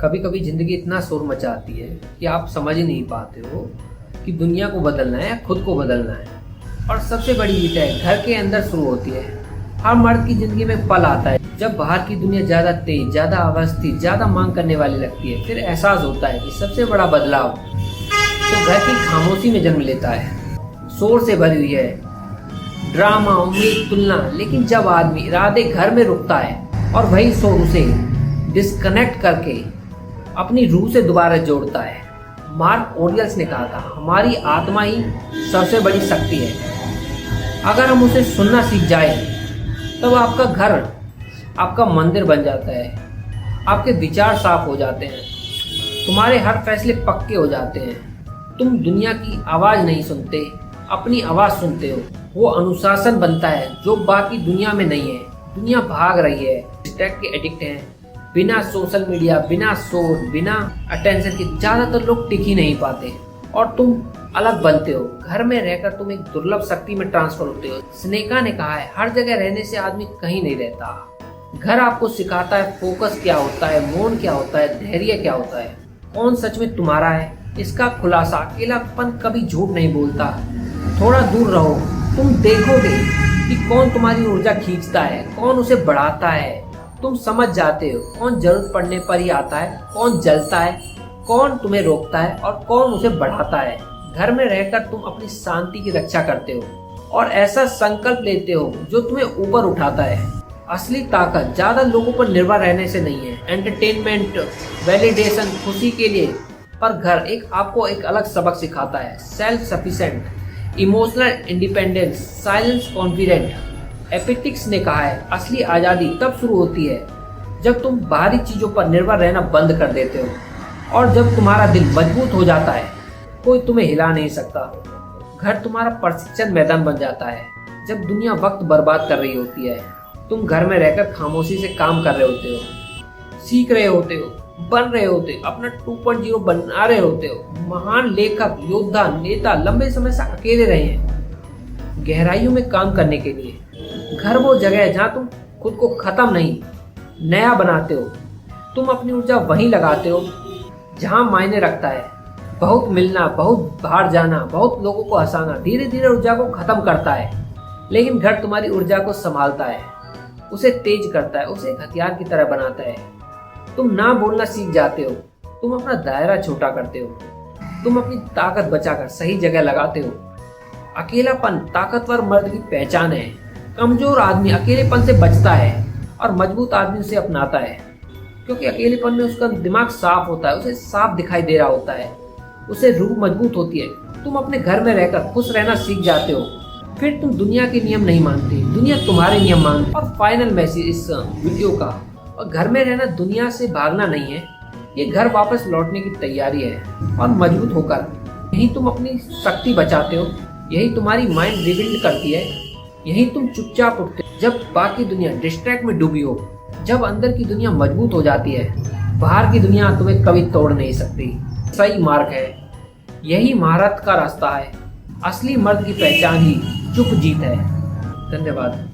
कभी कभी जिंदगी इतना शोर मचाती है कि आप समझ ही नहीं पाते हो कि दुनिया को बदलना है या खुद को बदलना है। और सबसे बड़ी जीत है घर के अंदर शुरू होती है। हर मर्द की जिंदगी में पल आता है जब बाहर की दुनिया ज्यादा तेज, ज्यादा अवस्थित, ज्यादा मांग करने वाली लगती है। फिर एहसास होता है कि सबसे बड़ा बदलाव तो घर की खामोशी में जन्म लेता है। शोर से भरी हुई है, ड्रामा, उम्मीद, तुलना। लेकिन जब आदमी इरादे घर में रुकता है और वही शोर उसे डिस्कनेक्ट करके अपनी रूह से दोबारा जोड़ता है। मार्क ऑरेलियस ने कहा था, हमारी आत्मा ही सबसे बड़ी शक्ति है। अगर हम उसे सुनना सीख जाए तब आपका घर आपका मंदिर बन जाता है। आपके विचार साफ हो जाते हैं, तुम्हारे हर फैसले पक्के हो जाते हैं। तुम दुनिया की आवाज नहीं सुनते, अपनी आवाज सुनते हो। वो अनुशासन बनता है जो बाकी दुनिया में नहीं है। दुनिया भाग रही है, टेक के एडिक्ट हैं। बिना सोशल मीडिया, बिना शोर, बिना अटेंशन के ज्यादातर लोग टिक ही नहीं पाते और तुम अलग बनते हो। घर में रहकर तुम एक दुर्लभ शक्ति में ट्रांसफर होते हो। सेनेका ने कहा है, हर जगह रहने से आदमी कहीं नहीं रहता। घर आपको सिखाता है फोकस क्या होता है, मौन क्या होता है, धैर्य क्या होता है, कौन सच में तुम्हारा है, इसका खुलासा। अकेलापन कभी झूठ नहीं बोलता। थोड़ा दूर रहो, तुम देखोगे कि कौन तुम्हारी ऊर्जा खींचता है, कौन उसे बढ़ाता है। तुम समझ जाते हो कौन जरूरत पड़ने पर ही आता है, कौन जलता है, कौन तुम्हें रोकता है और कौन उसे बढ़ाता है। घर में रहकर तुम अपनी शांति की रक्षा करते हो और ऐसा संकल्प लेते हो जो तुम्हें ऊपर उठाता है। असली ताकत ज्यादा लोगों पर निर्भर रहने से नहीं है, एंटरटेनमेंट, वैलिडेशन, खुशी के लिए। पर घर आपको एक अलग सबक सिखाता है, self sufficient, emotional independence, silence confident. Epictetus ने कहा है, असली आजादी तब शुरू होती है जब तुम बाहरी चीजों पर निर्भर रहना बंद कर देते हो और जब तुम्हारा दिल मजबूत हो जाता है, कोई तुम्हें हिला नहीं सकता। घर तुम्हारा प्रशिक्षण मैदान बन जाता है। जब दुनिया वक्त बर्बाद कर रही होती है, तुम घर में रहकर खामोशी से काम कर रहे होते हो, सीख रहे होते हो, बन रहे होते हो, अपना 2.0 बना रहे होते हो। महान लेखक, योद्धा, नेता लंबे समय से अकेले रहे हैं गहराइयों में काम करने के लिए। घर वो जगह है जहाँ तुम खुद को खत्म नहीं, नया बनाते हो। तुम अपनी ऊर्जा वहीं लगाते हो जहाँ मायने रखता है। बहुत मिलना, बहुत बाहर जाना, बहुत लोगों को हंसाना धीरे धीरे ऊर्जा को खत्म करता है। लेकिन घर तुम्हारी ऊर्जा को संभालता है, उसे तेज करता है, उसे एक हथियार की तरह बनाता है। तुम ना बोलना सीख जाते हो, तुम अपना दायरा छोटा करते हो, तुम अपनी ताकत बचाकर सही जगह लगाते हो। अकेलापन ताकतवर मर्द की पहचान है। कमजोर आदमी अकेलेपन से बचता है और मजबूत आदमी उसे अपनाता है, क्योंकि अकेलेपन में उसका दिमाग साफ होता है, उसे साफ दिखाई दे रहा होता है, उसे रूह मजबूत होती है। तुम अपने घर में रहकर खुश रहना सीख जाते हो, फिर तुम दुनिया के नियम नहीं मानते, दुनिया तुम्हारे नियम मानती। और फाइनल मैसेज इस वीडियो का, और घर में रहना दुनिया से भागना नहीं है, ये घर वापस लौटने की तैयारी है। और मजबूत होकर यही तुम अपनी शक्ति बचाते हो, यही तुम्हारी माइंड रिबिल्ड करती है, यही तुम चुपचाप उठते हो जब बाकी दुनिया डिस्ट्रैक्ट में डूबी हो। जब अंदर की दुनिया मजबूत हो जाती है, बाहर की दुनिया तुम्हें कभी तोड़ नहीं सकती। सही मार्ग है, यही महारत का रास्ता है। असली मर्द की पहचान ही चुप जीत है। धन्यवाद।